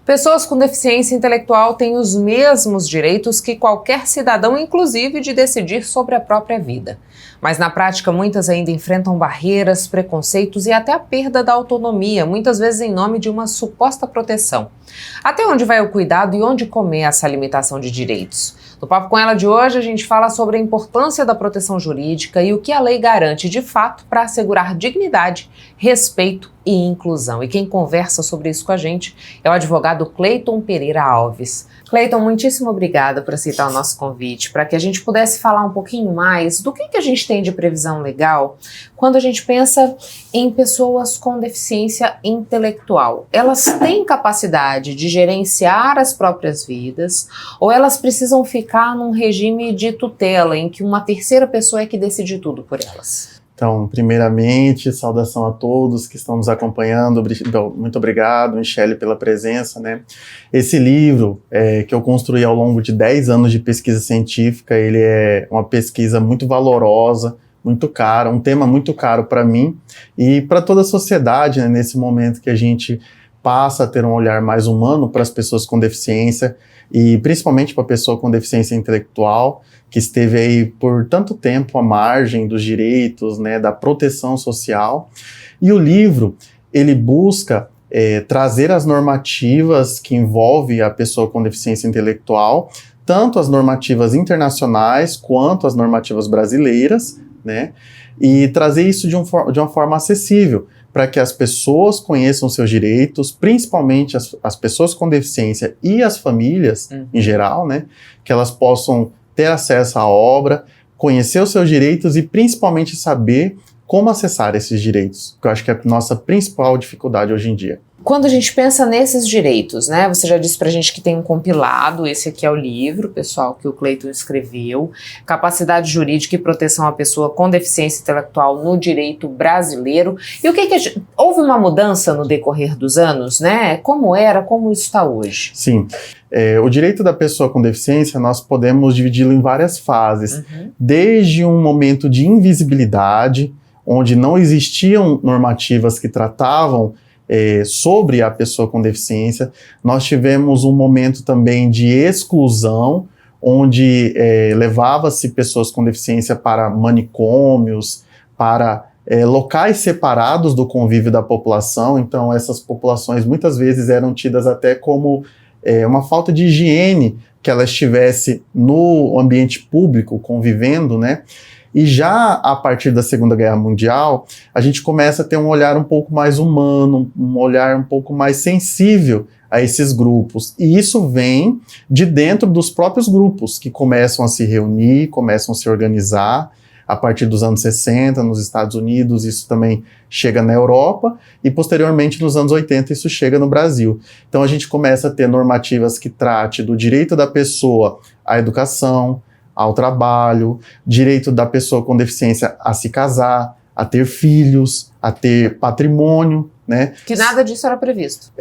Pessoas com deficiência intelectual têm os mesmos direitos que qualquer cidadão, inclusive de decidir sobre a própria vida. Mas na prática, muitas ainda enfrentam barreiras, preconceitos e até a perda da autonomia, muitas vezes em nome de uma suposta proteção. Até onde vai o cuidado e onde começa a limitação de direitos? No Papo com Ela de hoje, a gente fala sobre a importância da proteção jurídica e o que a lei garante de fato para assegurar dignidade, respeito e inclusão. E quem conversa sobre isso com a gente é o advogado Cleiton Pereira Alves. Cleiton, muitíssimo obrigada por aceitar o nosso convite, para que a gente pudesse falar um pouquinho mais do que a gente tem de previsão legal quando a gente pensa em pessoas com deficiência intelectual. Elas têm capacidade de gerenciar as próprias vidas ou elas precisam ficar num regime de tutela em que uma terceira pessoa é que decide tudo por elas? Então, primeiramente, saudação a todos que estão nos acompanhando. Muito obrigado, Michele, pela presença, né? Esse livro que eu construí ao longo de 10 anos de pesquisa científica, ele é uma pesquisa muito valorosa, muito cara, um tema muito caro para mim e para toda a sociedade, né, nesse momento que a gente passa a ter um olhar mais humano para as pessoas com deficiência e principalmente para a pessoa com deficiência intelectual, que esteve aí por tanto tempo à margem dos direitos, né, da proteção social. E o livro, ele busca trazer as normativas que envolvem a pessoa com deficiência intelectual, tanto as normativas internacionais quanto as normativas brasileiras, né, e trazer isso de uma forma acessível, para que as pessoas conheçam seus direitos, principalmente as pessoas com deficiência e as famílias em geral, né, que elas possam ter acesso à obra, conhecer os seus direitos e principalmente saber como acessar esses direitos, que eu acho que é a nossa principal dificuldade hoje em dia. Quando a gente pensa nesses direitos, né, você já disse pra gente que tem um compilado, esse aqui é o livro, pessoal, que o Cleiton escreveu, Capacidade Jurídica e Proteção à Pessoa com Deficiência Intelectual no Direito Brasileiro. E o que houve uma mudança no decorrer dos anos, né? Como era, como está hoje? Sim, o direito da pessoa com deficiência, nós podemos dividi-lo em várias fases, desde um momento de invisibilidade, onde não existiam normativas que tratavam sobre a pessoa com deficiência. Nós tivemos um momento também de exclusão, onde levava-se pessoas com deficiência para manicômios, para locais separados do convívio da população. Então essas populações muitas vezes eram tidas até como uma falta de higiene que ela estivesse no ambiente público convivendo, né? E já a partir da Segunda Guerra Mundial, a gente começa a ter um olhar um pouco mais humano, um olhar um pouco mais sensível a esses grupos. E isso vem de dentro dos próprios grupos, que começam a se reunir, começam a se organizar. A partir dos anos 60, nos Estados Unidos, isso também chega na Europa, e posteriormente nos anos 80 isso chega no Brasil. Então a gente começa a ter normativas que trate do direito da pessoa à educação, ao trabalho, direito da pessoa com deficiência a se casar, a ter filhos, a ter patrimônio, né? Que nada disso era previsto.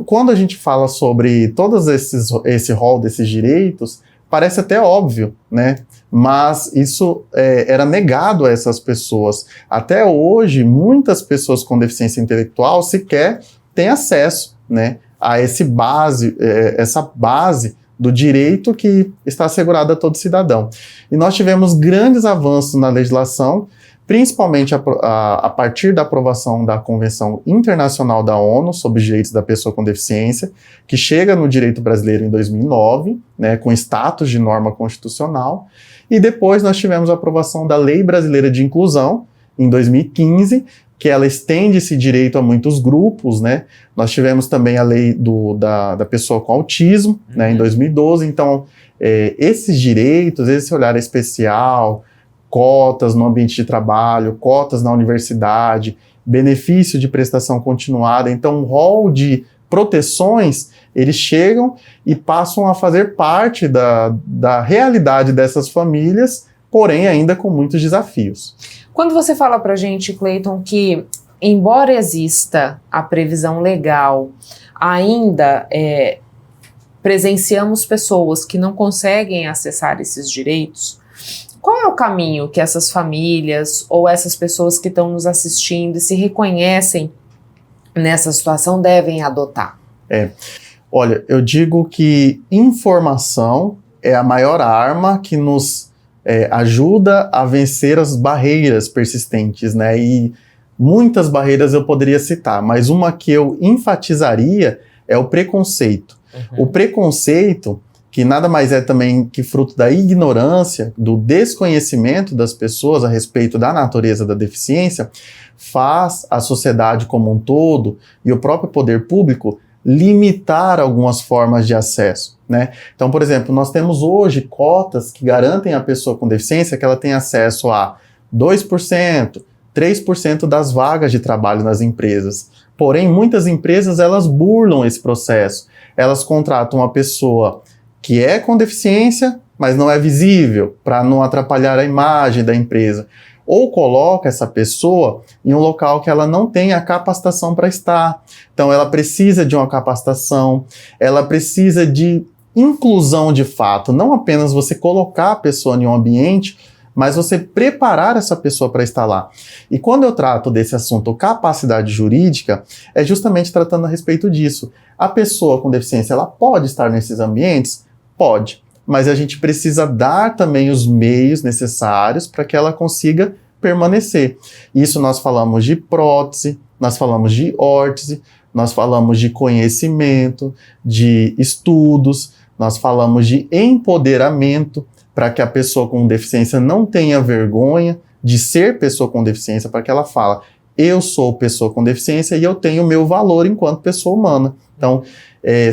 Quando a gente fala sobre todos esse rol desses direitos, parece até óbvio, né? Mas isso era negado a essas pessoas. Até hoje, muitas pessoas com deficiência intelectual sequer têm acesso, né, a essa base do direito que está assegurado a todo cidadão. E nós tivemos grandes avanços na legislação, principalmente a partir da aprovação da Convenção Internacional da ONU sobre os Direitos da Pessoa com Deficiência, que chega no direito brasileiro em 2009, né, com status de norma constitucional, e depois nós tivemos a aprovação da Lei Brasileira de Inclusão, em 2015, que ela estende esse direito a muitos grupos, né? Nós tivemos também a lei da pessoa com autismo, né, em 2012. Então, esses direitos, esse olhar especial, cotas no ambiente de trabalho, cotas na universidade, benefício de prestação continuada, então um rol de proteções, eles chegam e passam a fazer parte da realidade dessas famílias, porém ainda com muitos desafios. Quando você fala pra gente, Cleiton, que embora exista a previsão legal, ainda presenciamos pessoas que não conseguem acessar esses direitos, qual é o caminho que essas famílias ou essas pessoas que estão nos assistindo e se reconhecem nessa situação devem adotar? Olha, eu digo que informação é a maior arma que nos ajuda a vencer as barreiras persistentes, né? E muitas barreiras eu poderia citar, mas uma que eu enfatizaria é o preconceito. O preconceito, que nada mais é também que fruto da ignorância, do desconhecimento das pessoas a respeito da natureza da deficiência, faz a sociedade como um todo e o próprio poder público limitar algumas formas de acesso, né? Então, por exemplo, nós temos hoje cotas que garantem à pessoa com deficiência que ela tem acesso a 2%, 3% das vagas de trabalho nas empresas. Porém, muitas empresas, elas burlam esse processo. Elas contratam uma pessoa que é com deficiência, mas não é visível, para não atrapalhar a imagem da empresa. Ou coloca essa pessoa em um local que ela não tem a capacitação para estar. Então, ela precisa de uma capacitação, ela precisa de inclusão de fato, não apenas você colocar a pessoa em um ambiente, mas você preparar essa pessoa para estar lá. E quando eu trato desse assunto capacidade jurídica, é justamente tratando a respeito disso. A pessoa com deficiência, ela pode estar nesses ambientes? Pode. Mas a gente precisa dar também os meios necessários para que ela consiga permanecer. Isso nós falamos de prótese, nós falamos de órtese, nós falamos de conhecimento, de estudos, nós falamos de empoderamento, para que a pessoa com deficiência não tenha vergonha de ser pessoa com deficiência, para que ela fale, eu sou pessoa com deficiência e eu tenho o meu valor enquanto pessoa humana. Então,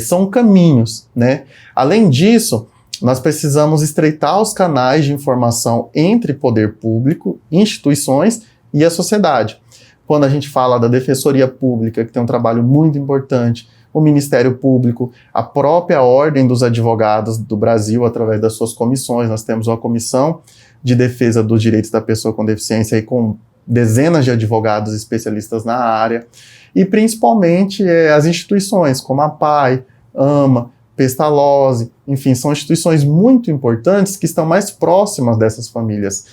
são caminhos, né? Além disso, nós precisamos estreitar os canais de informação entre poder público, instituições e a sociedade. Quando a gente fala da Defensoria Pública, que tem um trabalho muito importante, o Ministério Público, a própria Ordem dos Advogados do Brasil, através das suas comissões, nós temos uma comissão de defesa dos direitos da pessoa com deficiência e com dezenas de advogados especialistas na área, e principalmente as instituições como a PAI, AMA, Pestalozzi, enfim, são instituições muito importantes que estão mais próximas dessas famílias.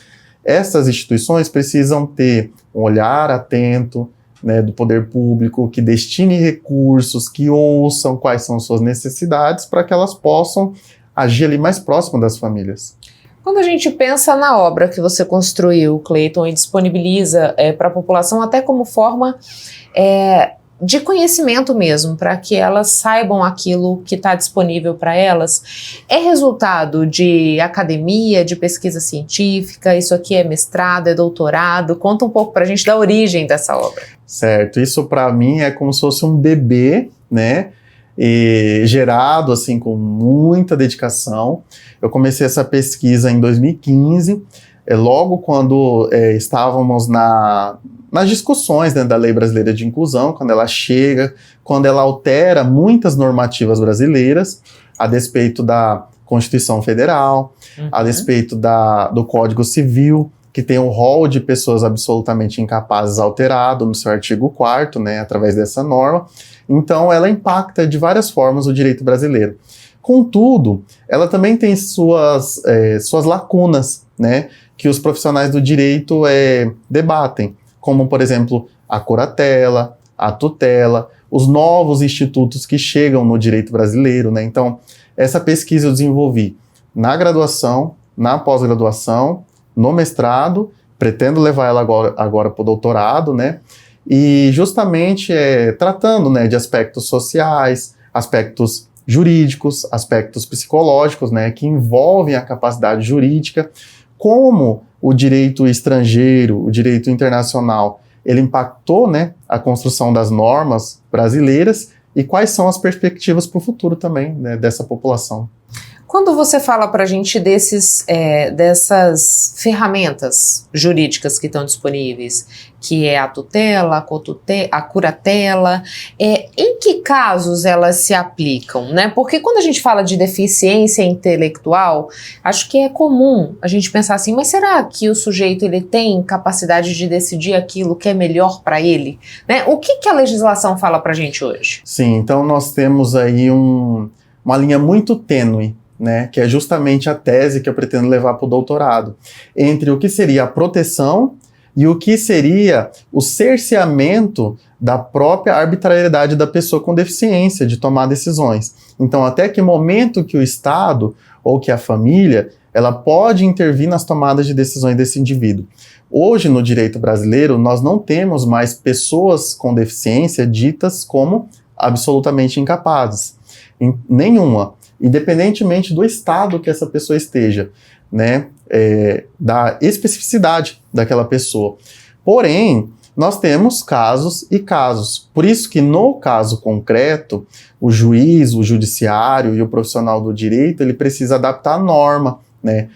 Essas instituições precisam ter um olhar atento, né, do poder público, que destine recursos, que ouçam quais são suas necessidades para que elas possam agir ali mais próximo das famílias. Quando a gente pensa na obra que você construiu, Cleiton, e disponibiliza para a população até como forma de conhecimento mesmo, para que elas saibam aquilo que está disponível para elas, é resultado de academia, de pesquisa científica? Isso aqui é mestrado, é doutorado? Conta um pouco para a gente da origem dessa obra. Certo, isso para mim é como se fosse um bebê, né? E gerado assim com muita dedicação. Eu comecei essa pesquisa em 2015, logo quando estávamos nas discussões, né, da Lei Brasileira de Inclusão, quando ela chega, quando ela altera muitas normativas brasileiras, a despeito da Constituição Federal, a despeito do Código Civil, que tem um rol de pessoas absolutamente incapazes alterado no seu artigo 4º, né, através dessa norma. Então, ela impacta de várias formas o direito brasileiro. Contudo, ela também tem suas lacunas, né, que os profissionais do direito debatem, como, por exemplo, a curatela, a tutela, os novos institutos que chegam no direito brasileiro, né? Então, essa pesquisa eu desenvolvi na graduação, na pós-graduação, no mestrado, pretendo levar ela agora para o doutorado, né? E justamente tratando, né, de aspectos sociais, aspectos jurídicos, aspectos psicológicos, né, que envolvem a capacidade jurídica, como o direito estrangeiro, o direito internacional, ele impactou, né, a construção das normas brasileiras e quais são as perspectivas para o futuro também, né, dessa população. Quando você fala para a gente dessas ferramentas jurídicas que estão disponíveis, que é a tutela, a curatela, em que casos elas se aplicam, né? Porque quando a gente fala de deficiência intelectual, acho que é comum a gente pensar assim, mas será que o sujeito ele tem capacidade de decidir aquilo que é melhor para ele? Né? O que a legislação fala para a gente hoje? Sim, então nós temos aí uma linha muito tênue, né, que é justamente a tese que eu pretendo levar para o doutorado, entre o que seria a proteção e o que seria o cerceamento da própria arbitrariedade da pessoa com deficiência de tomar decisões. Então, até que momento que o Estado ou que a família, ela pode intervir nas tomadas de decisões desse indivíduo. Hoje, no direito brasileiro, nós não temos mais pessoas com deficiência ditas como absolutamente incapazes. Nenhuma. Independentemente do estado que essa pessoa esteja, né? Da especificidade daquela pessoa. Porém, nós temos casos e casos. Por isso que, no caso concreto, o juiz, o judiciário e o profissional do direito, ele precisa adaptar a norma, né?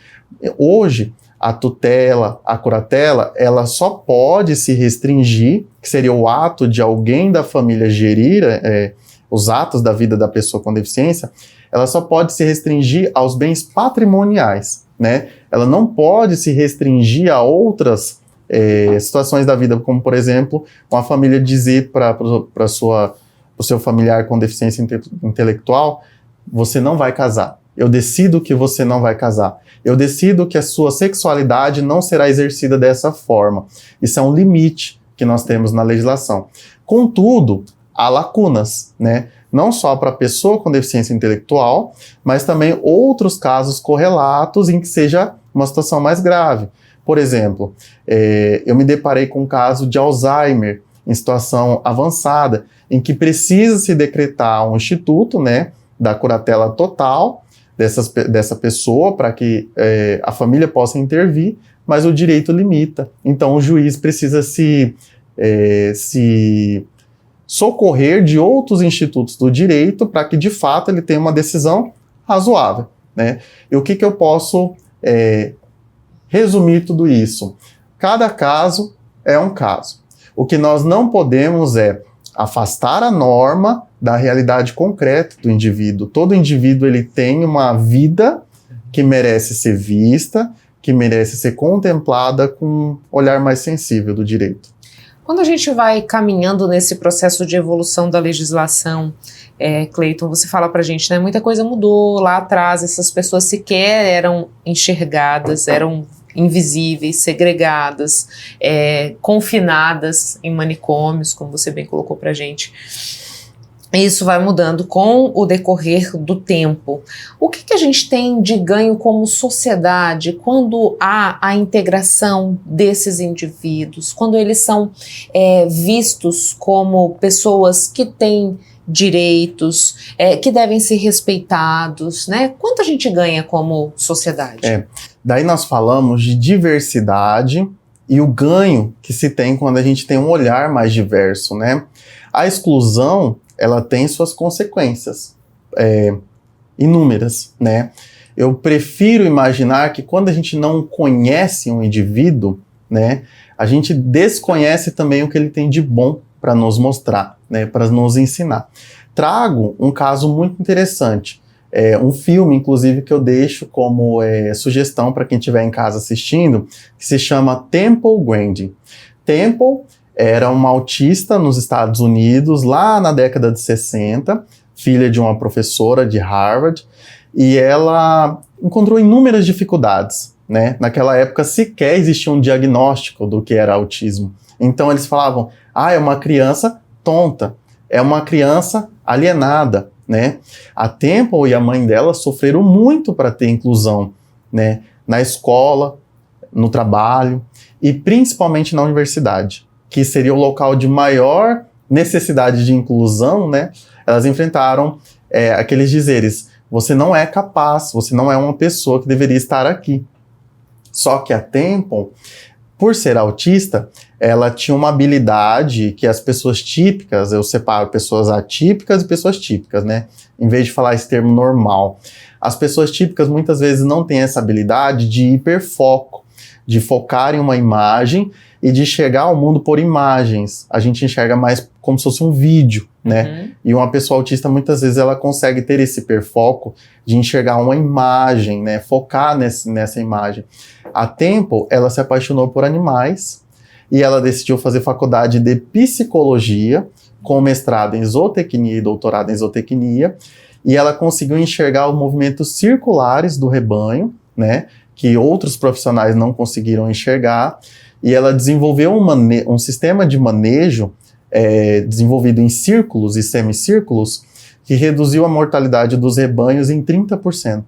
Hoje, a tutela, a curatela, ela só pode se restringir, que seria o ato de alguém da família gerir os atos da vida da pessoa com deficiência, ela só pode se restringir aos bens patrimoniais, né? Ela não pode se restringir a outras situações da vida, como, por exemplo, uma família dizer para o seu familiar com deficiência intelectual: você não vai casar. Eu decido que você não vai casar. Eu decido que a sua sexualidade não será exercida dessa forma. Isso é um limite que nós temos na legislação. Contudo, há lacunas, né? Não só para a pessoa com deficiência intelectual, mas também outros casos correlatos em que seja uma situação mais grave. Por exemplo, eu me deparei com um caso de Alzheimer em situação avançada, em que precisa se decretar um instituto, né, da curatela total dessa pessoa para que a família possa intervir, mas o direito limita. Então o juiz precisa se socorrer de outros institutos do direito para que, de fato, ele tenha uma decisão razoável, né? E o que eu posso resumir tudo isso? Cada caso é um caso. O que nós não podemos é afastar a norma da realidade concreta do indivíduo. Todo indivíduo ele tem uma vida que merece ser vista, que merece ser contemplada com um olhar mais sensível do direito. Quando a gente vai caminhando nesse processo de evolução da legislação, Cleiton, você fala pra gente, né? Muita coisa mudou lá atrás, essas pessoas sequer eram enxergadas, eram invisíveis, segregadas, confinadas em manicômios, como você bem colocou pra gente. Isso vai mudando com o decorrer do tempo. O que a gente tem de ganho como sociedade quando há a integração desses indivíduos, quando eles são vistos como pessoas que têm direitos, que devem ser respeitados, né? Quanto a gente ganha como sociedade? Daí nós falamos de diversidade e o ganho que se tem quando a gente tem um olhar mais diverso, né? A exclusão, ela tem suas consequências inúmeras, né? Eu prefiro imaginar que quando a gente não conhece um indivíduo, né, a gente desconhece também o que ele tem de bom para nos mostrar, né, para nos ensinar. Trago um caso muito interessante, um filme, inclusive, que eu deixo como sugestão para quem estiver em casa assistindo, que se chama Temple Grandin. Temple era uma autista nos Estados Unidos, lá na década de 60, filha de uma professora de Harvard, e ela encontrou inúmeras dificuldades, né? Naquela época sequer existia um diagnóstico do que era autismo. Então eles falavam, é uma criança tonta, é uma criança alienada, né? A Temple e a mãe dela sofreram muito para ter inclusão, né? Na escola, no trabalho e principalmente na universidade, que seria o local de maior necessidade de inclusão, né? Elas enfrentaram aqueles dizeres, você não é capaz, você não é uma pessoa que deveria estar aqui. Só que a Temple, por ser autista, ela tinha uma habilidade que as pessoas típicas, eu separo pessoas atípicas e pessoas típicas, né? Em vez de falar esse termo normal. As pessoas típicas muitas vezes não têm essa habilidade de hiperfoco, de focar em uma imagem e de enxergar o mundo por imagens. A gente enxerga mais como se fosse um vídeo, né? Uhum. E uma pessoa autista, muitas vezes, ela consegue ter esse hiperfoco de enxergar uma imagem, né? Focar nessa imagem. A Temple, ela se apaixonou por animais e ela decidiu fazer faculdade de psicologia, com mestrado em zootecnia e doutorado em zootecnia, e ela conseguiu enxergar os movimentos circulares do rebanho, né? Que outros profissionais não conseguiram enxergar, e ela desenvolveu um sistema de manejo desenvolvido em círculos e semicírculos que reduziu a mortalidade dos rebanhos em 30%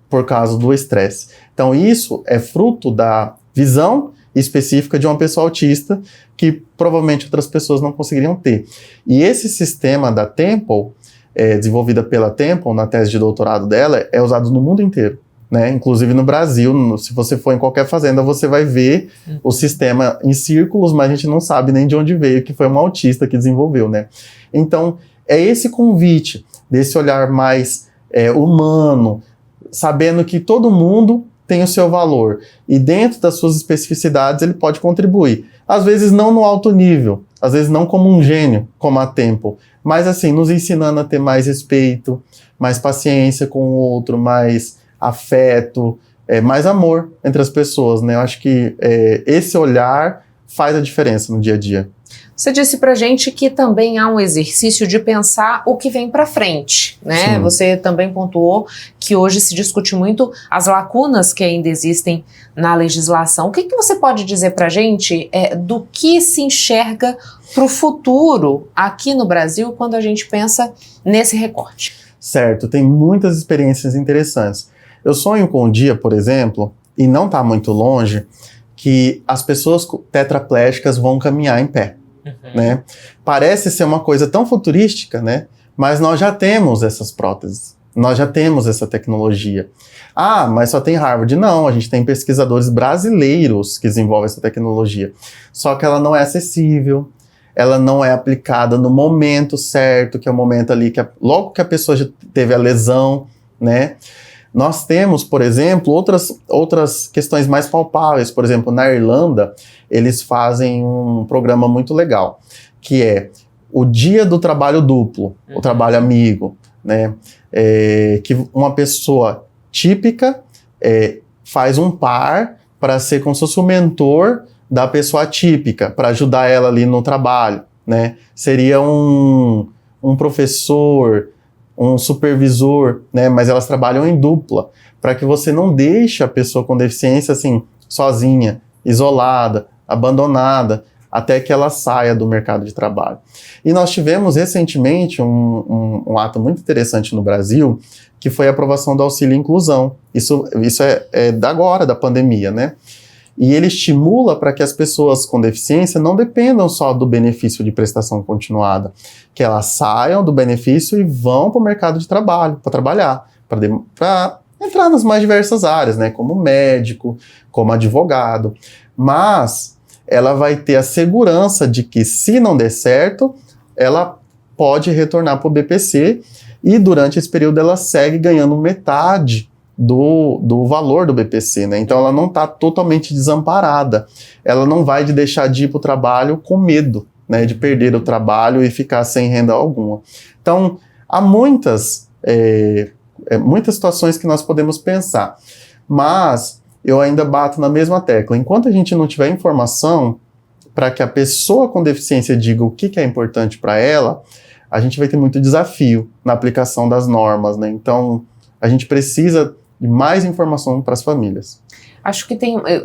por causa do estresse. Então isso é fruto da visão específica de uma pessoa autista que provavelmente outras pessoas não conseguiriam ter. E esse sistema da Temple, desenvolvida pela Temple na tese de doutorado dela, é usado no mundo inteiro, né? Inclusive no Brasil, se você for em qualquer fazenda, você vai ver o sistema em círculos, mas a gente não sabe nem de onde veio, que foi um autista que desenvolveu, né? Então, é esse convite desse olhar mais humano, sabendo que todo mundo tem o seu valor e dentro das suas especificidades ele pode contribuir. Às vezes não no alto nível, às vezes não como um gênio, como a Temple, mas assim, nos ensinando a ter mais respeito, mais paciência com o outro, mais afeto, mais amor entre as pessoas, né? Eu acho que esse olhar faz a diferença no dia a dia. Você disse pra gente que também há um exercício de pensar o que vem pra frente, né? Sim. Você também pontuou que hoje se discute muito as lacunas que ainda existem na legislação. O que você pode dizer pra gente do que se enxerga pro futuro aqui no Brasil quando a gente pensa nesse recorte? Certo, tem muitas experiências interessantes. Eu sonho com um dia, por exemplo, e não tá muito longe, que as pessoas tetraplégicas vão caminhar em pé. Né? Parece ser uma coisa tão futurística, né? Mas nós já temos essas próteses, nós já temos essa tecnologia. Ah, mas só tem Harvard? Não, a gente tem pesquisadores brasileiros que desenvolvem essa tecnologia. Só que ela não é acessível, ela não é aplicada no momento certo, que é o momento ali, logo que a pessoa já teve a lesão, né? Nós temos, por exemplo, outras questões mais palpáveis. Por exemplo, na Irlanda, eles fazem um programa muito legal, que é o dia do trabalho duplo, o trabalho amigo, né? Que uma pessoa típica faz um par para ser como se fosse o mentor da pessoa atípica, para ajudar ela ali no trabalho, né? Seria um professor, um supervisor, né? Mas elas trabalham em dupla, para que você não deixe a pessoa com deficiência assim, sozinha, isolada, abandonada, até que ela saia do mercado de trabalho. E nós tivemos recentemente um ato muito interessante no Brasil, que foi a aprovação do auxílio inclusão. Isso é da agora, da pandemia, né? E ele estimula para que as pessoas com deficiência não dependam só do benefício de prestação continuada, que elas saiam do benefício e vão para o mercado de trabalho, para trabalhar, para entrar nas mais diversas áreas, né, como médico, como advogado. Mas ela vai ter a segurança de que, se não der certo, ela pode retornar para o BPC e durante esse período ela segue ganhando metade do valor do BPC, né? Então ela não está totalmente desamparada. Ela não vai deixar de ir para o trabalho com medo, né, de perder o trabalho e ficar sem renda alguma. Então há muitas situações que nós podemos pensar, mas eu ainda bato na mesma tecla. Enquanto a gente não tiver informação para que a pessoa com deficiência diga o que é importante para ela, a gente vai ter muito desafio na aplicação das normas, né? Então a gente precisa de mais informação para as famílias. Acho que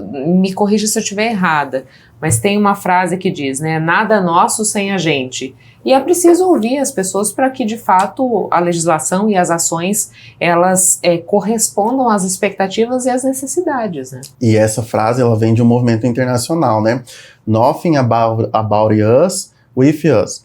me corrija se eu estiver errada, mas tem uma frase que diz, né, nada nosso sem a gente. E é preciso ouvir as pessoas para que, de fato, a legislação e as ações, elas correspondam às expectativas e às necessidades, né? E essa frase, ela vem de um movimento internacional, né? Nothing about us with us.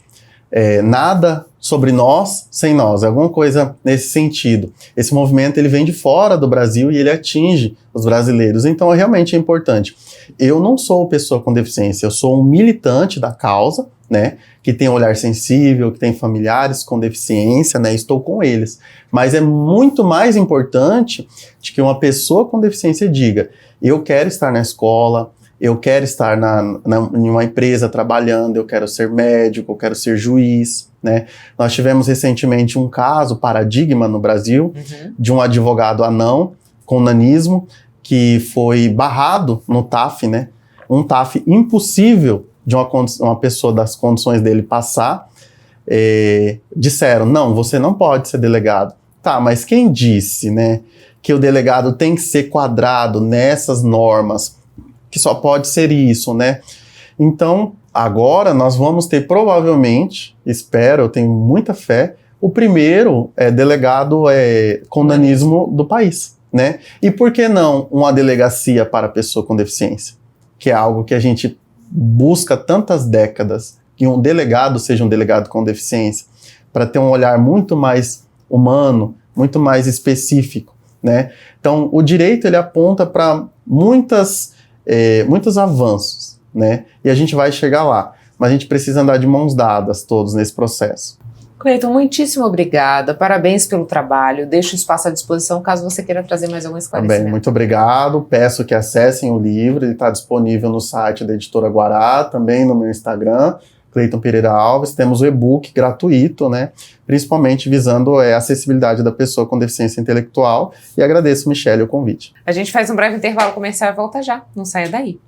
Nada sobre nós sem nós, alguma coisa nesse sentido. Esse movimento ele vem de fora do Brasil e ele atinge os brasileiros, então realmente é importante. Eu não sou pessoa com deficiência, eu sou um militante da causa, né, que tem um olhar sensível, que tem familiares com deficiência, né, estou com eles. Mas é muito mais importante de que uma pessoa com deficiência diga, eu quero estar na escola, eu quero estar em uma empresa trabalhando, eu quero ser médico, eu quero ser juiz, né? Nós tivemos recentemente um caso paradigma no Brasil, de um advogado anão com nanismo que foi barrado no TAF, né? Um TAF impossível de uma pessoa das condições dele passar. Disseram, não, você não pode ser delegado. Tá, mas quem disse, né, que o delegado tem que ser quadrado nessas normas que só pode ser isso, né? Então, agora nós vamos ter provavelmente, espero, eu tenho muita fé, o primeiro delegado com nanismo do país, né? E por que não uma delegacia para pessoa com deficiência? Que é algo que a gente busca tantas décadas, que um delegado seja um delegado com deficiência, para ter um olhar muito mais humano, muito mais específico, né? Então, o direito, ele aponta para muitos avanços, né? E a gente vai chegar lá, mas a gente precisa andar de mãos dadas todos nesse processo. Cleiton, muitíssimo obrigada, parabéns pelo trabalho, deixo o espaço à disposição caso você queira trazer mais algum esclarecimento. Também, muito obrigado, peço que acessem o livro, ele está disponível no site da Editora Guará, também no meu Instagram, Cleiton Pereira Alves, temos o e-book gratuito, né, principalmente visando a acessibilidade da pessoa com deficiência intelectual, e agradeço, Michele, o convite. A gente faz um breve intervalo comercial e volta já, não saia daí.